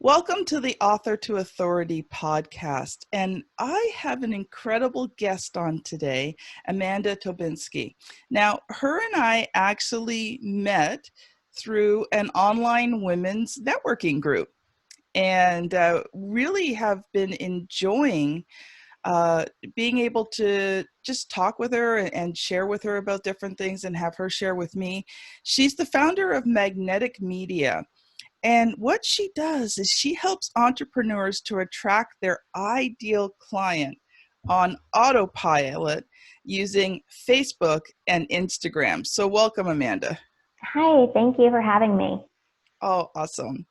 Welcome to the Author to Authority podcast. And I have an incredible guest on today, Amanda Tobinski. Now, her and I actually met through an online women's networking group and really have been enjoying being able to just talk with her and share with her about different things and have her share with me. She's the founder of Magnetic Media. And what she does is she helps entrepreneurs to attract their ideal client on autopilot using Facebook and Instagram. So welcome, Amanda. Hi, thank you for having me. Oh, awesome.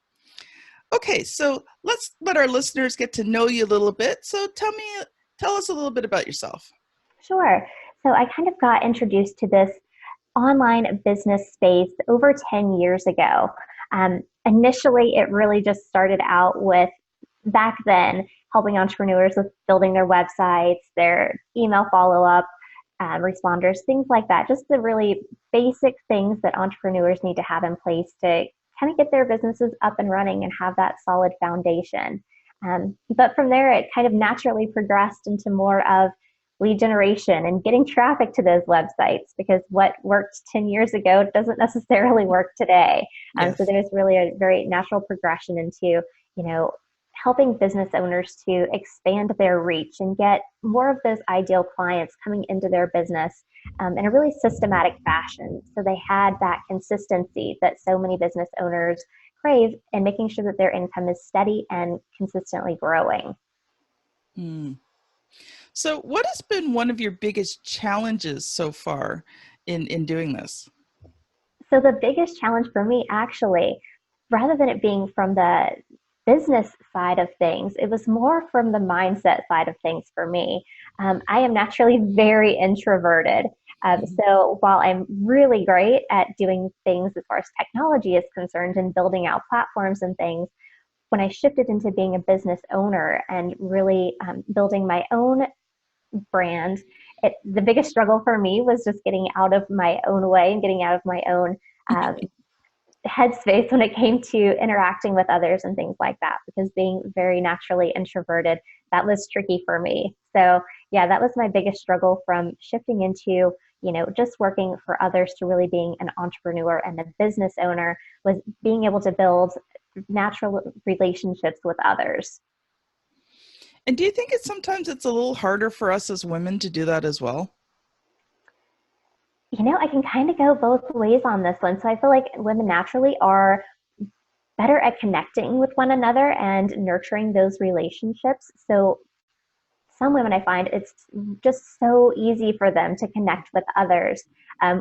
Okay, so let's let our listeners get to know you a little bit. So tell us a little bit about yourself. Sure. So I kind of got introduced to this online business space over 10 years ago. Initially, it really just started out with, back then, helping entrepreneurs with building their websites, their email follow-up, responders, things like that. Just the really basic things that entrepreneurs need to have in place to kind of get their businesses up and running and have that solid foundation. But from there, it kind of naturally progressed into more of lead generation and getting traffic to those websites, because what worked 10 years ago doesn't necessarily work today. Yes. So there's really a very natural progression into, helping business owners to expand their reach and get more of those ideal clients coming into their business in a really systematic fashion. So they had that consistency that so many business owners crave, and making sure that their income is steady and consistently growing. So what has been one of your biggest challenges so far in doing this? So the biggest challenge for me, actually, rather than it being from the business side of things, it was more from the mindset side of things for me. I am naturally very introverted. So while I'm really great at doing things as far as technology is concerned and building out platforms and things, when I shifted into being a business owner and really building my own brand, the biggest struggle for me was just getting out of my own way and getting out of my own headspace when it came to interacting with others and things like that, because being very naturally introverted, that was tricky for me. So yeah, that was my biggest struggle from shifting into, just working for others to really being an entrepreneur and a business owner, was being able to build natural relationships with others. And do you think sometimes it's a little harder for us as women to do that as well? I can kind of go both ways on this one. So I feel like women naturally are better at connecting with one another and nurturing those relationships. So some women, I find it's just so easy for them to connect with others.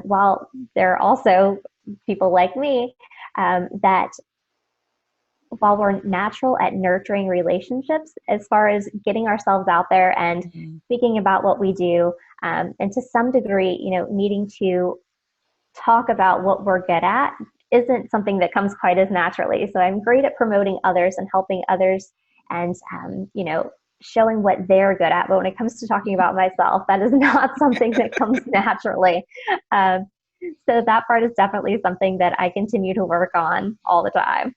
While there are also people like me that, while we're natural at nurturing relationships, as far as getting ourselves out there and speaking about what we do, and to some degree, needing to talk about what we're good at isn't something that comes quite as naturally. So I'm great at promoting others and helping others and, showing what they're good at. But when it comes to talking about myself, that is not something that comes naturally. So that part is definitely something that I continue to work on all the time.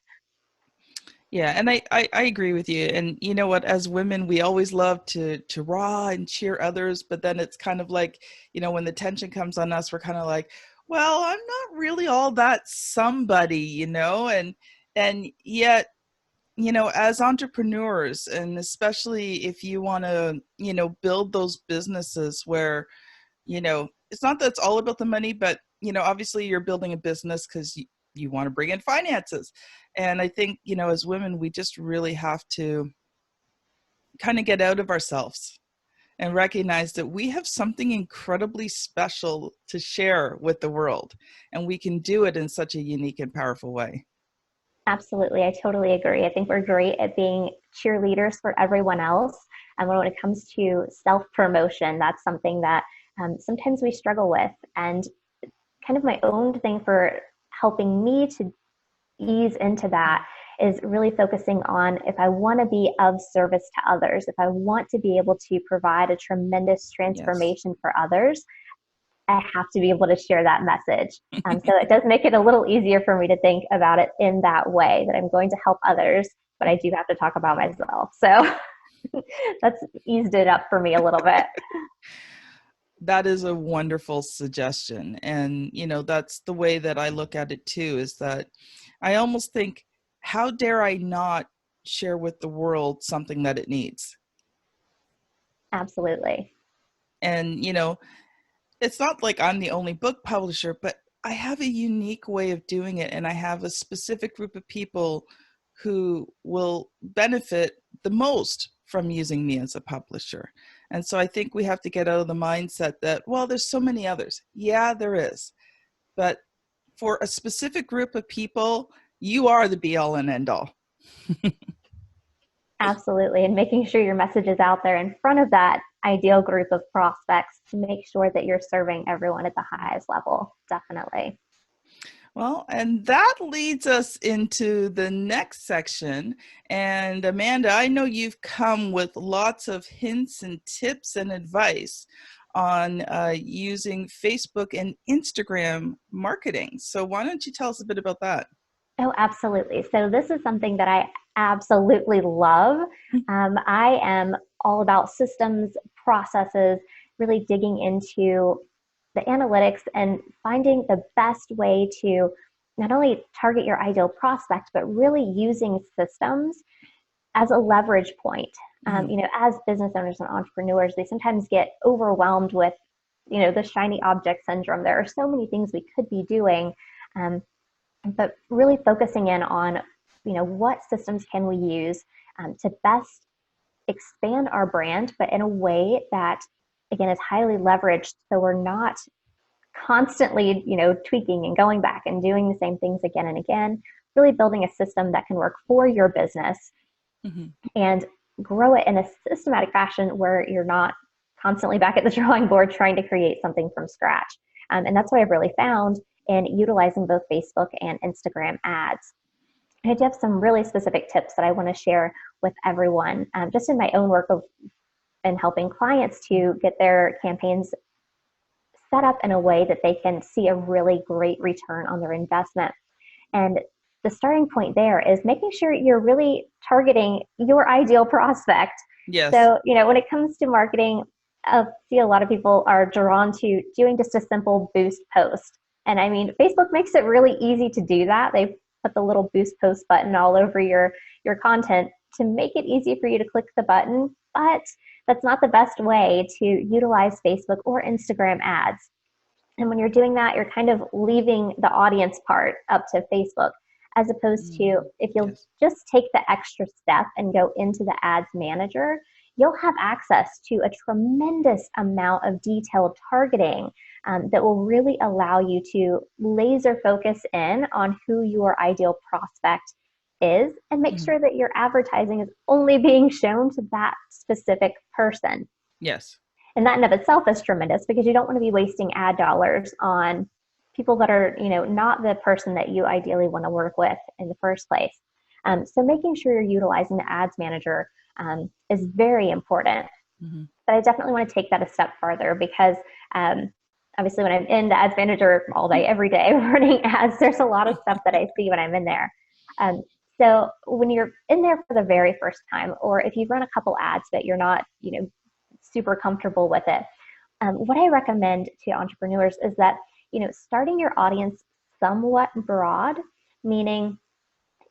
Yeah, and I agree with you. And you know what, as women, we always love to raw and cheer others, but then it's kind of like, when the tension comes on us, we're kind of like, well, I'm not really all that somebody, and yet, as entrepreneurs, and especially if you want to, build those businesses where, it's not that it's all about the money, but, obviously you're building a business because you want to bring in finances. And I think, as women, we just really have to kind of get out of ourselves and recognize that we have something incredibly special to share with the world. And we can do it in such a unique and powerful way. Absolutely. I totally agree. I think we're great at being cheerleaders for everyone else. And when it comes to self-promotion, that's something that sometimes we struggle with. And kind of my own thing for helping me to ease into that is really focusing on, if I want to be of service to others, if I want to be able to provide a tremendous transformation for others, I have to be able to share that message. So it does make it a little easier for me to think about it in that way, that I'm going to help others but I do have to talk about myself. So that's eased it up for me a little bit. That is a wonderful suggestion. And, that's the way that I look at it too, is that I almost think, how dare I not share with the world something that it needs? Absolutely. And, it's not like I'm the only book publisher, but I have a unique way of doing it. And I have a specific group of people who will benefit the most from using me as a publisher. And so I think we have to get out of the mindset that, well, there's so many others. Yeah, there is. But for a specific group of people, you are the be all and end all. Absolutely. And making sure your message is out there in front of that ideal group of prospects to make sure that you're serving everyone at the highest level. Definitely. Well, and that leads us into the next section. And Amanda, I know you've come with lots of hints and tips and advice on using Facebook and Instagram marketing. So why don't you tell us a bit about that? Oh, absolutely. So this is something that I absolutely love. I am all about systems, processes, really digging into the analytics and finding the best way to not only target your ideal prospect, but really using systems as a leverage point. As business owners and entrepreneurs, they sometimes get overwhelmed with, the shiny object syndrome. There are so many things we could be doing. But really focusing in on, what systems can we use to best expand our brand, but in a way that, again, is highly leveraged. So we're not constantly, tweaking and going back and doing the same things again and again, really building a system that can work for your business Mm-hmm. and grow it in a systematic fashion where you're not constantly back at the drawing board trying to create something from scratch. And that's what I've really found in utilizing both Facebook and Instagram ads. And I do have some really specific tips that I want to share with everyone, just in my own work of and helping clients to get their campaigns set up in a way that they can see a really great return on their investment. And the starting point there is making sure you're really targeting your ideal prospect. Yes. So, when it comes to marketing, I see a lot of people are drawn to doing just a simple boost post. And I mean, Facebook makes it really easy to do that. They put the little boost post button all over your content to make it easy for you to click the button. But that's not the best way to utilize Facebook or Instagram ads. And when you're doing that, you're kind of leaving the audience part up to Facebook, as opposed to if you'll Yes. just take the extra step and go into the ads manager, you'll have access to a tremendous amount of detailed targeting that will really allow you to laser focus in on who your ideal prospect is and make sure that your advertising is only being shown to that specific person. Yes. And that in of itself is tremendous because you don't want to be wasting ad dollars on people that are, not the person that you ideally want to work with in the first place. So making sure you're utilizing the ads manager is very important. Mm-hmm. But I definitely want to take that a step farther because obviously when I'm in the ads manager all day, every day running ads, there's a lot of stuff that I see when I'm in there. So when you're in there for the very first time, or if you've run a couple ads but you're not, super comfortable with it, what I recommend to entrepreneurs is that, starting your audience somewhat broad, meaning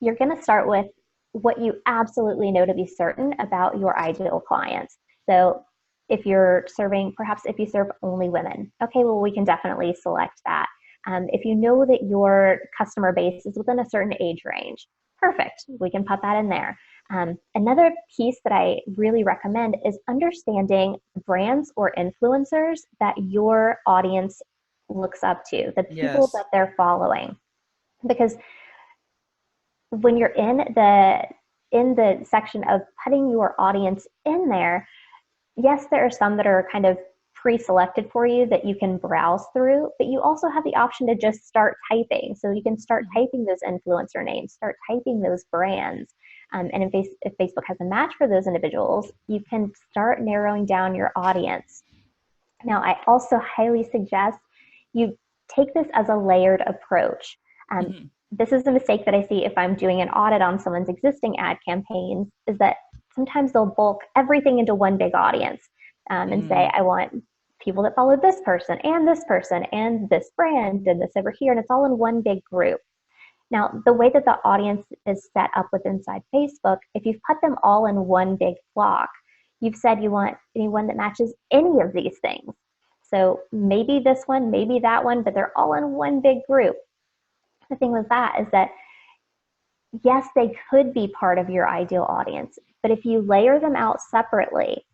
you're going to start with what you absolutely know to be certain about your ideal clients. So if you're serving, perhaps if you serve only women, okay, well, we can definitely select that. If you know that your customer base is within a certain age range, perfect, we can put that in there. Another piece that I really recommend is understanding brands or influencers that your audience looks up to, the people that they're following. Because when you're in the section of putting your audience in there, yes, there are some that are kind of pre-selected for you that you can browse through, but you also have the option to just start typing. So you can start typing those influencer names, start typing those brands. And if Facebook has a match for those individuals, you can start narrowing down your audience. Now, I also highly suggest you take this as a layered approach. this is a mistake that I see if I'm doing an audit on someone's existing ad campaigns, is that sometimes they'll bulk everything into one big audience, and say, I want people that follow this person and this brand and this over here, and it's all in one big group. Now, the way that the audience is set up with inside Facebook, if you've put them all in one big flock, you've said you want anyone that matches any of these things. So maybe this one, maybe that one, but they're all in one big group. The thing with that is that, yes, they could be part of your ideal audience, but if you layer them out separately,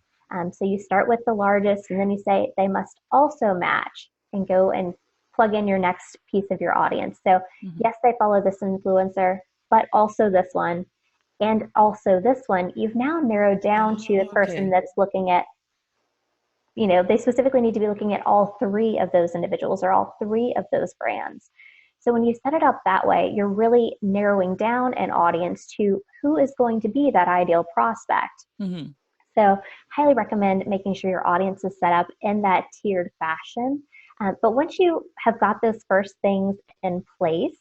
so you start with the largest and then you say they must also match, and go and plug in your next piece of your audience. So yes, they follow this influencer, but also this one, and also this one. You've now narrowed down to the person that's looking at, they specifically need to be looking at all three of those individuals or all three of those brands. So when you set it up that way, you're really narrowing down an audience to who is going to be that ideal prospect. So highly recommend making sure your audience is set up in that tiered fashion. But once you have got those first things in place,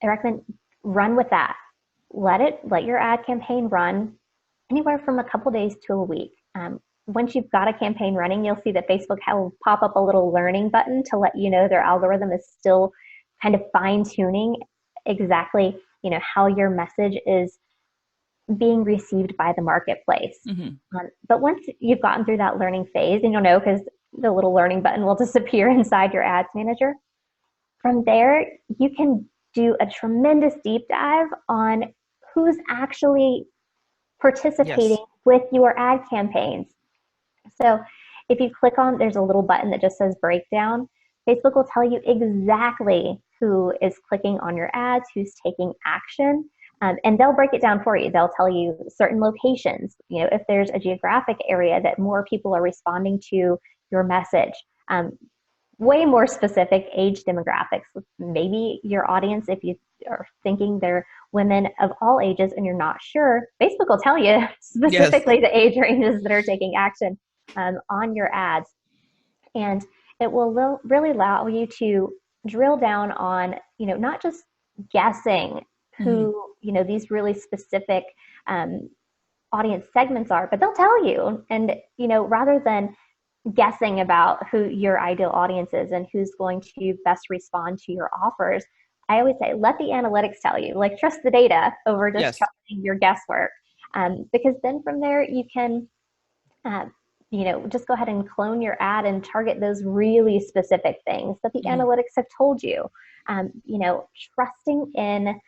I recommend run with that. Let your ad campaign run anywhere from a couple days to a week. Once you've got a campaign running, you'll see that Facebook will pop up a little learning button to let you know their algorithm is still kind of fine tuning exactly, how your message is being received by the marketplace. But once you've gotten through that learning phase, and you'll know because the little learning button will disappear inside your ads manager, from there, you can do a tremendous deep dive on who's actually participating with your ad campaigns. So if you click on, there's a little button that just says breakdown. Facebook will tell you exactly who is clicking on your ads, who's taking action, and they'll break it down for you. They'll tell you certain locations, if there's a geographic area that more people are responding to your message, way more specific age demographics. Maybe your audience, if you are thinking they're women of all ages and you're not sure, Facebook will tell you specifically the age ranges that are taking action on your ads. And it will really allow you to drill down on, not just guessing who, these really specific audience segments are, but they'll tell you. And, rather than guessing about who your ideal audience is and who's going to best respond to your offers, I always say, let the analytics tell you, trust the data over just trusting your guesswork. Because then from there, you can, just go ahead and clone your ad and target those really specific things that the analytics have told you. Trusting in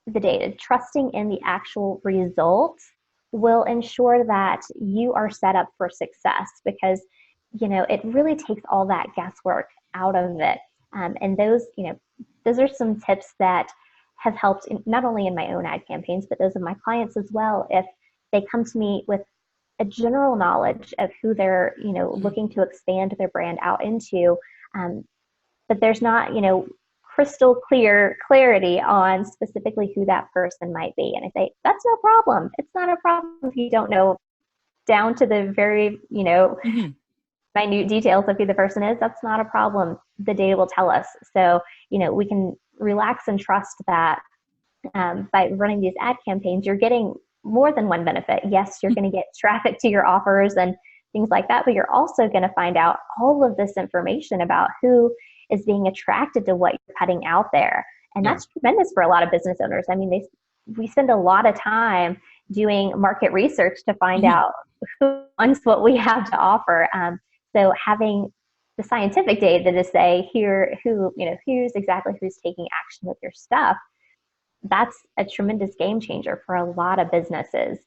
the data, trusting in the actual results will ensure that you are set up for success, because, it really takes all that guesswork out of it. And those are some tips that have helped not only in my own ad campaigns, but those of my clients as well. If they come to me with a general knowledge of who they're, looking to expand their brand out into, but there's not, crystal clear clarity on specifically who that person might be. And I say, that's no problem. It's not a problem if you don't know down to the very, minute details of who the person is. That's not a problem. The data will tell us. So, we can relax and trust that by running these ad campaigns, you're getting more than one benefit. Yes, you're going to get traffic to your offers and things like that, but you're also going to find out all of this information about who is being attracted to what you're putting out there. And that's tremendous for a lot of business owners. I mean, we spend a lot of time doing market research to find out who wants what we have to offer. So having the scientific data to say who's taking action with your stuff, that's a tremendous game changer for a lot of businesses.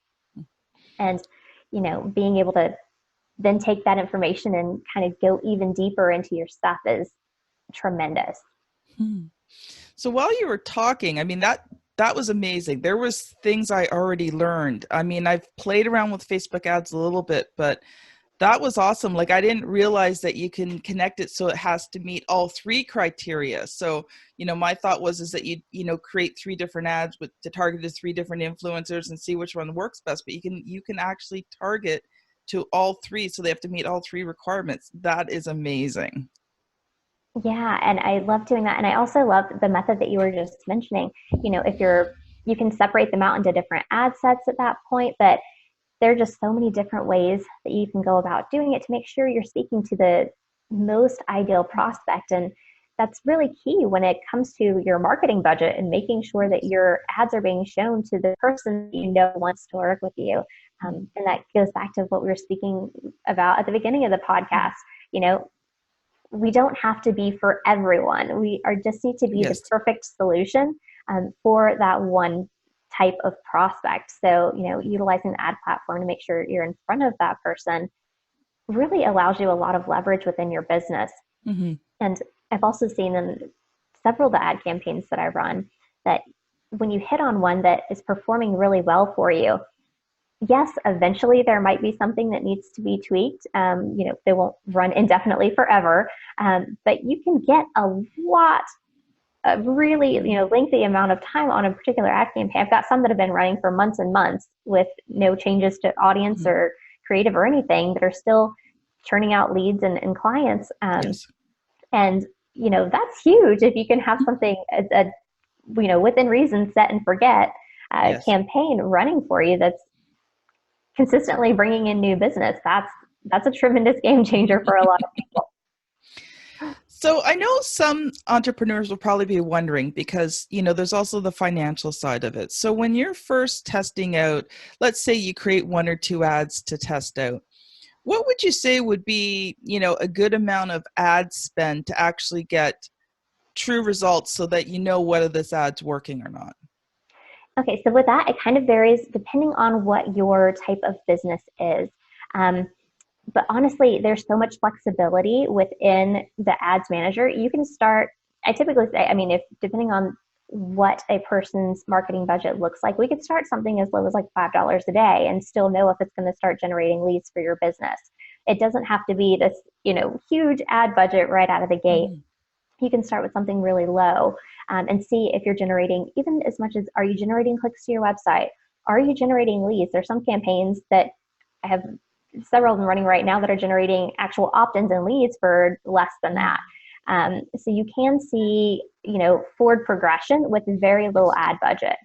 And, being able to then take that information and kind of go even deeper into your stuff is tremendous. So while you were talking, I mean, that was amazing. There was things I already learned. I mean, I've played around with Facebook ads a little bit, but that was awesome. I didn't realize that you can connect it so it has to meet all three criteria. So, my thought is that you create 3 different ads to target the 3 different influencers and see which one works best. But you can actually target to all 3, so they have to meet all 3 requirements. That is amazing. Yeah, and I love doing that. And I also love the method that you were just mentioning. If you can separate them out into different ad sets at that point, but there are just so many different ways that you can go about doing it to make sure you're speaking to the most ideal prospect. And that's really key when it comes to your marketing budget and making sure that your ads are being shown to the person that wants to work with you. And that goes back to what we were speaking about at the beginning of the podcast. You know, we don't have to be for everyone. We are just need to be the Yes. perfect solution for that one type of prospect. So, utilizing the ad platform to make sure you're in front of that person really allows you a lot of leverage within your business. Hmm. And I've also seen in several of the ad campaigns that I run that when you hit on one that is performing really well for you, yes, eventually there might be something that needs to be tweaked. They won't run indefinitely forever, but you can get a lot, a really lengthy amount of time on a particular ad campaign. I've got some that have been running for months and months with no changes to audience Hmm. or creative or anything that are still churning out leads and clients. Yes. And that's huge if you can have something within reason, set and forget Yes. campaign running for you that's consistently bringing in new business. That's a tremendous game changer for a lot of people. So I know some entrepreneurs will probably be wondering because, there's also the financial side of it. So when you're first testing out, let's say you create one or two ads to test out, what would you say would be, a good amount of ad spend to actually get true results so that you know whether this ad's working or not? Okay, so with that, it kind of varies depending on what your type of business is. Um, but honestly, there's so much flexibility within the ads manager. You can start, I typically say, I mean, if depending on what a person's marketing budget looks like, we could start something as low as like $5 a day and still know if it's going to start generating leads for your business. It doesn't have to be this, huge ad budget right out of the gate. Mhm. You can start with something really low and see if you're generating even as much as, are you generating clicks to your website? Are you generating leads? There's some campaigns that I have several of them running right now that are generating actual opt-ins and leads for less than that. So you can see, forward progression with very little Yes. ad budget.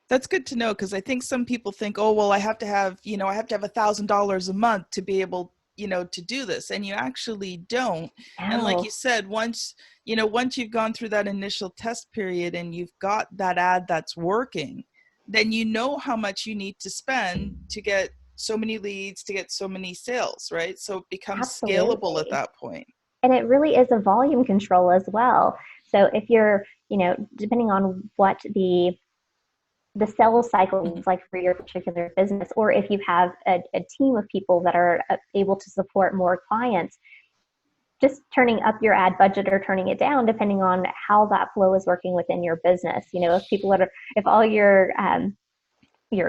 That's good to know because I think some people think, oh, well, I have to have, I have to have $1,000 a month to be able, to do this. And you actually don't. And like you Oh, said, once you've gone through that initial test period and you've got that ad that's working, then you know how much you need to spend to get so many leads, to get so many sales, right? So it becomes scalable at absolutely. that point. And it really is a volume control as well. So if you're, depending on what the sales cycle Mhm. is like for your particular business, or if you have a team of people that are able to support more clients, just turning up your ad budget or turning it down, depending on how that flow is working within your business. If people are, if all your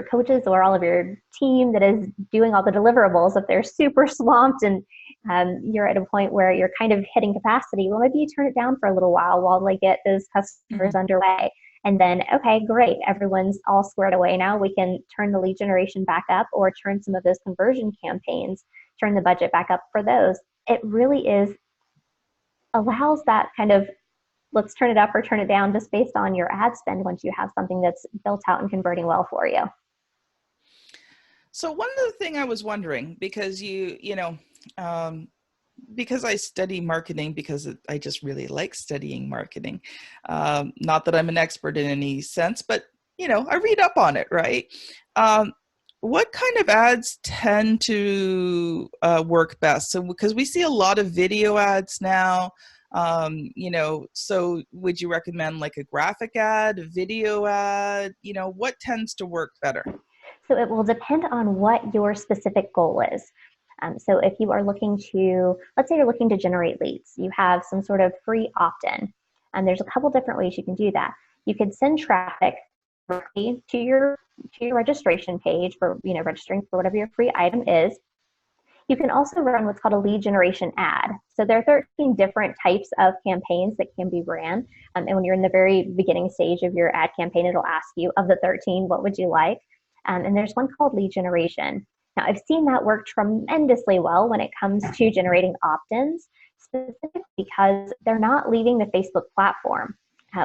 coaches or all of your team that is doing all the deliverables, if they're super swamped and you're at a point where you're kind of hitting capacity, well, maybe you turn it down for a little while they get those customers Mhm. underway. And then, okay, great, everyone's all squared away now. We can turn the lead generation back up or turn some of those conversion campaigns, turn the budget back up for those. It really is allows that kind of let's turn it up or turn it down just based on your ad spend once you have something that's built out and converting well for you. So one other thing I was wondering, because um, because I study marketing, because I just really like studying marketing. Not that I'm an expert in any sense, but I read up on it, right? Um, what kind of ads tend to work best? So because we see a lot of video ads now, so would you recommend like a graphic ad, a video ad? What tends to work better? So it will depend on what your specific goal is. So if you are looking to, let's say you're looking to generate leads, you have some sort of free opt-in, and there's a couple different ways you can do that. You could send traffic directly to your registration page for registering for whatever your free item is. You can also run what's called a lead generation ad. So there are 13 different types of campaigns that can be ran. And when you're in the very beginning stage of your ad campaign, it'll ask you, of the 13, what would you like? And there's one called lead generation. Now, I've seen that work tremendously well when it comes to generating opt ins. specifically because they're not leaving the Facebook platform.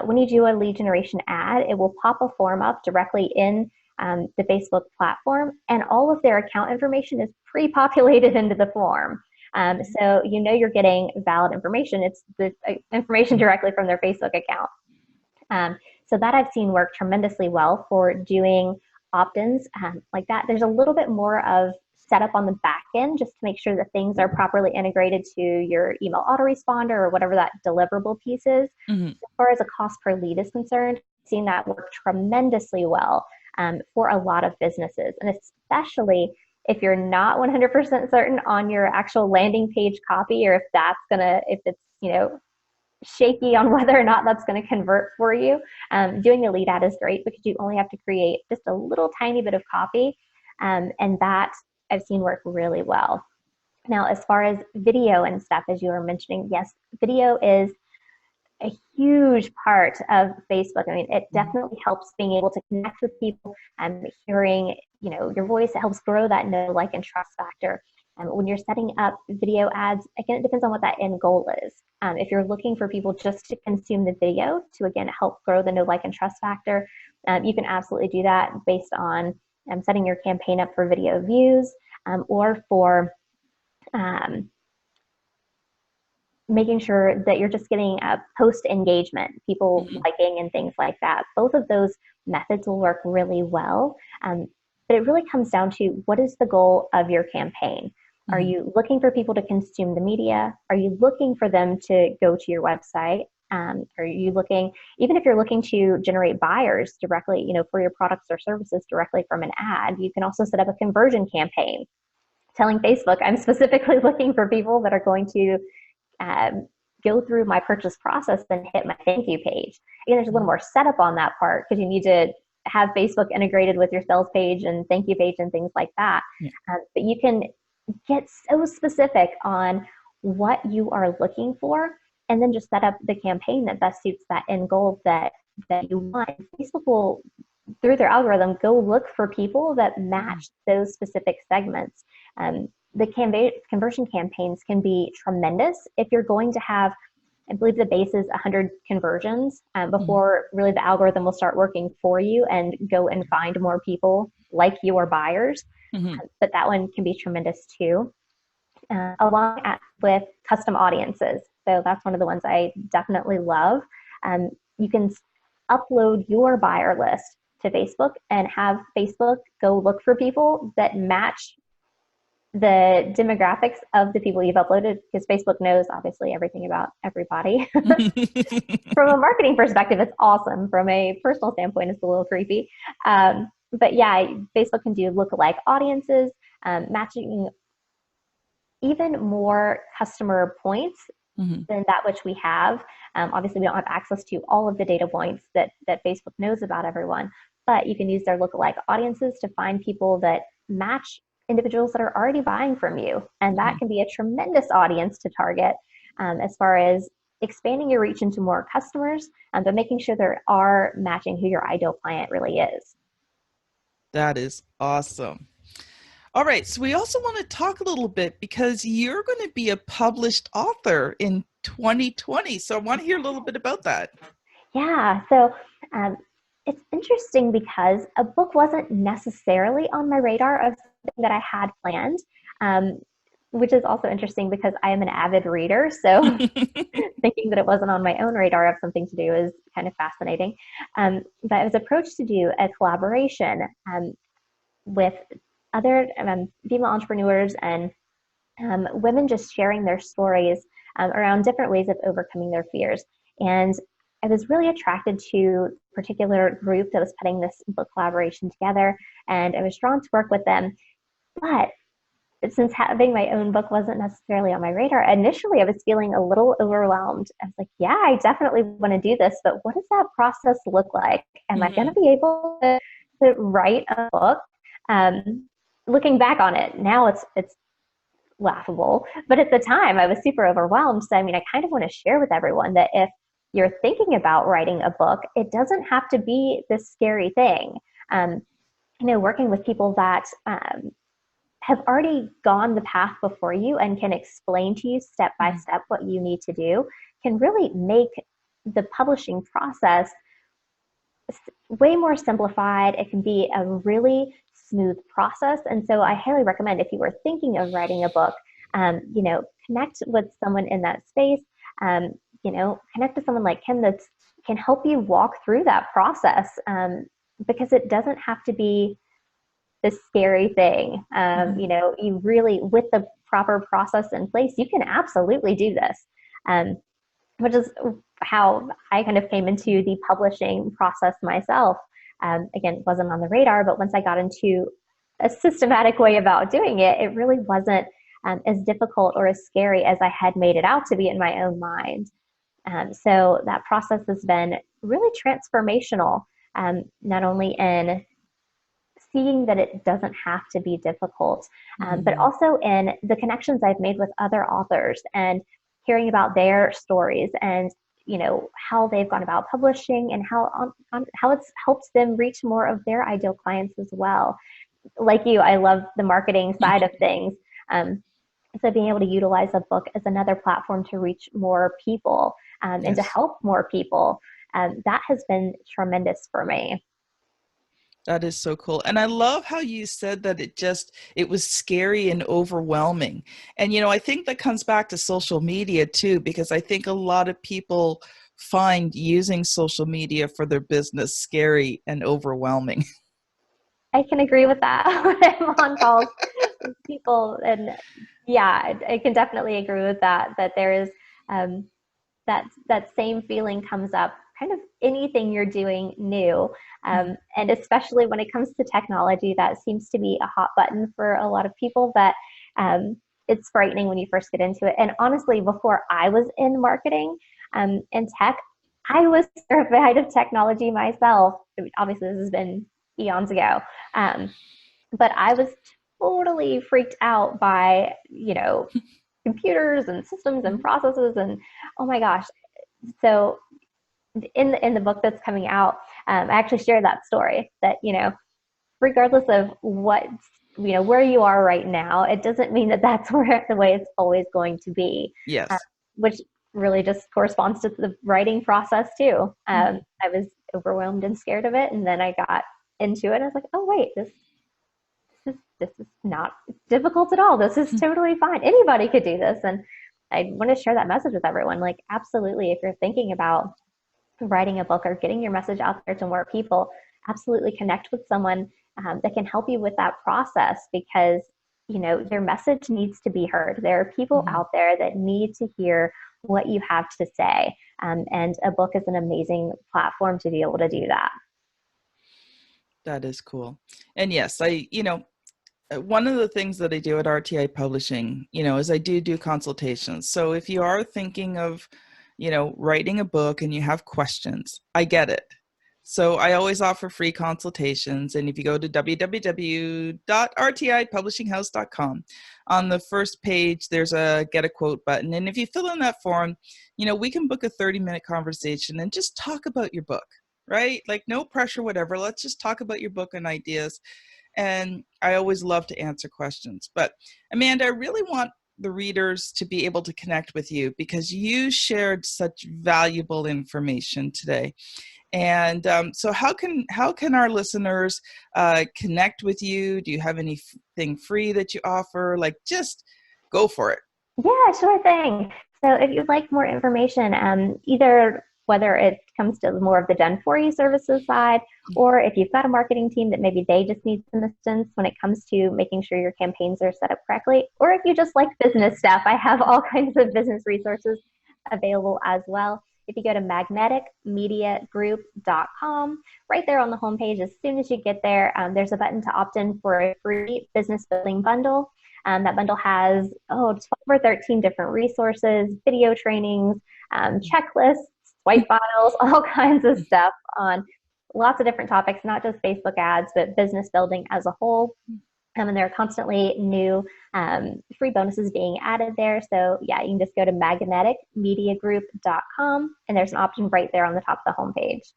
When you do a lead generation ad, it will pop a form up directly in the Facebook platform, and all of their account information is pre-populated into the form. So you know you're getting valid information. It's the information directly from their Facebook account. So that I've seen work tremendously well for doing opt-ins like that. There's a little bit more of setup on the back end just to make sure that things are properly integrated to your email autoresponder or whatever that deliverable piece is. Mm-hmm. As far as a cost per lead is concerned, I've seen that work tremendously well for a lot of businesses, and especially if you're not 100% certain on your actual landing page copy, or if it's, shaky on whether or not that's going to convert for you. Doing a lead ad is great because you only have to create just a little tiny bit of copy, and that I've seen work really well. Now, as far as video and stuff, as you were mentioning, yes, video is a huge part of Facebook. I mean, it definitely helps being able to connect with people and hearing, your voice. It helps grow that know, like, and trust factor. When you're setting up video ads, again, it depends on what that end goal is. If you're looking for people just to consume the video to, again, help grow the know, like, and trust factor, you can absolutely do that based on setting your campaign up for video views or for making sure that you're just getting a post engagement, people liking and things like that. Both of those methods will work really well. But it really comes down to, what is the goal of your campaign? Are you looking for people to consume the media? Are you looking for them to go to your website? Are you looking, even if you're looking to generate buyers directly, for your products or services directly from an ad, you can also set up a conversion campaign telling Facebook, I'm specifically looking for people that are going to go through my purchase process and hit my thank you page. Again, there's a little more setup on that part because you need to have Facebook integrated with your sales page and thank you page and things like that. Yeah. But you can get so specific on what you are looking for, and then just set up the campaign that best suits that end goal that you want. Facebook will, through their algorithm, go look for people that match those specific segments. The conversion campaigns can be tremendous if you're going to have, I believe the base is 100 conversions before really the algorithm will start working for you and go and find more people like your buyers. But that one can be tremendous too, along with custom audiences. So that's one of the ones I definitely love. You can upload your buyer list to Facebook and have Facebook go look for people that match the demographics of the people you've uploaded, because Facebook knows obviously everything about everybody. From a marketing perspective, it's awesome. From a personal standpoint, it's a little creepy. But yeah, Facebook can do lookalike audiences, matching even more customer points than that which we have. Obviously, we don't have access to all of the data points that Facebook knows about everyone, but you can use their lookalike audiences to find people that match individuals that are already buying from you. And that can be a tremendous audience to target as far as expanding your reach into more customers, but making sure they are matching who your ideal client really is. That is awesome. All right, so we also want to talk a little bit, because you're going to be a published author in 2020. So I want to hear a little bit about that. Yeah, so it's interesting because a book wasn't necessarily on my radar of something that I had planned, which is also interesting because I am an avid reader. So thinking that it wasn't on my own radar of something to do is kind of fascinating. But I was approached to do a collaboration with other female entrepreneurs and women just sharing their stories around different ways of overcoming their fears. And I was really attracted to a particular group that was putting this book collaboration together, and I was drawn to work with them. But since having my own book wasn't necessarily on my radar, initially I was feeling a little overwhelmed. I was like, yeah, I definitely want to do this, but what does that process look like? Am I going to be able to write a book? Looking back on it now, it's laughable, but at the time I was super overwhelmed. So I mean, I kind of want to share with everyone that if you're thinking about writing a book, it doesn't have to be this scary thing. Working with people that have already gone the path before you and can explain to you step by Mhm. step what you need to do can really make the publishing process way more simplified. It can be a really smooth process. And so I highly recommend if you were thinking of writing a book, connect with someone in that space, um, connect with someone like Kim that can help you walk through that process, because it doesn't have to be this scary thing. Mhm. You really, with the proper process in place, you can absolutely do this. Um, which is how I kind of came into the publishing process myself. Again, it wasn't on the radar, but once I got into a systematic way about doing it, it really wasn't as difficult or as scary as I had made it out to be in my own mind. So that process has been really transformational, not only in seeing that it doesn't have to be difficult, but Mhm. also in the connections I've made with other authors and hearing about their stories and how they've gone about publishing and how it's helped them reach more of their ideal clients as well. Like you, I love the marketing side of things. Um, so being able to utilize a book as another platform to reach more people, and to Yes. help more people, that has been tremendous for me. That is so cool. And I love how you said that it was scary and overwhelming. And, I think that comes back to social media too, because I think a lot of people find using social media for their business scary and overwhelming. I can agree with that when I'm on calls with people. And yeah, I can definitely agree with that, that there is, um, that same feeling comes up kind of anything you're doing new. And especially when it comes to technology, that seems to be a hot button for a lot of people, that um, it's frightening when you first get into it. And honestly, before I was in marketing and tech, I was terrified of technology myself. I mean, obviously, this has been eons ago. Um, but I was totally freaked out by, computers and systems and Mhm. processes, and oh my gosh. So in the book that's coming out, I actually share that story that, regardless of what, where you are right now, it doesn't mean that that's where the way it's always going to be, uh, Yes. which really just corresponds to the writing process too. Mhm. I was overwhelmed and scared of it, and then I got into it and I was like, oh wait, this is not difficult at all. This is totally fine. Anybody could do this. And I want to share that message with everyone. Like, absolutely, if you're thinking about writing a book or getting your message out there to more people, absolutely connect with someone that can help you with that process, because your message needs to be heard. There are people Mhm. out there that need to hear what you have to say, and a book is an amazing platform to be able to do that. That is cool. And yes, one of the things that I do at RTI Publishing, is I do consultations. So if you are thinking of, writing a book and you have questions, I get it. So I always offer free consultations. And if you go to www.rtipublishinghouse.com, on the first page, there's a get a quote button. And if you fill in that form, we can book a 30-minute conversation and just talk about your book, right? Like no pressure, whatever. Let's just talk about your book and ideas, and I always love to answer questions. But Amanda, I really want the readers to be able to connect with you because you shared such valuable information today. And so, how can our listeners connect with you? Do you have anything free that you offer? Like, just go for it. Yeah, sure thing. So if you'd like more information, either whether it comes to more of the done for you services side, or if you've got a marketing team that maybe they just need some assistance when it comes to making sure your campaigns are set up correctly, or if you just like business stuff, I have all kinds of business resources available as well. If you go to magneticmediagroup.com, right there on the homepage, as soon as you get there, there's a button to opt in for a free business building bundle. That bundle has 12 or 13 different resources, video trainings, checklists, white files, all kinds of stuff on lots of different topics, not just Facebook ads, but business building as a whole. And there are constantly new free bonuses being added there. So yeah, you can just go to magneticmediagroup.com, and there's an option right there on the top of the homepage.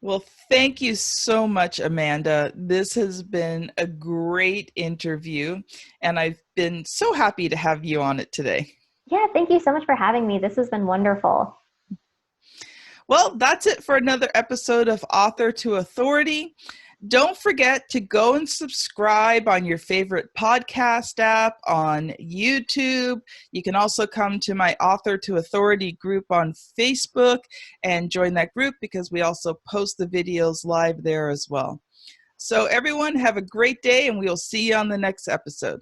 Well, thank you so much, Amanda. This has been a great interview, and I've been so happy to have you on it today. Yeah, thank you so much for having me. This has been wonderful. Well, that's it for another episode of Author to Authority. Don't forget to go and subscribe on your favorite podcast app, on YouTube. You can also come to my Author to Authority group on Facebook and join that group because we also post the videos live there as well. So everyone have a great day, and we'll see you on the next episode.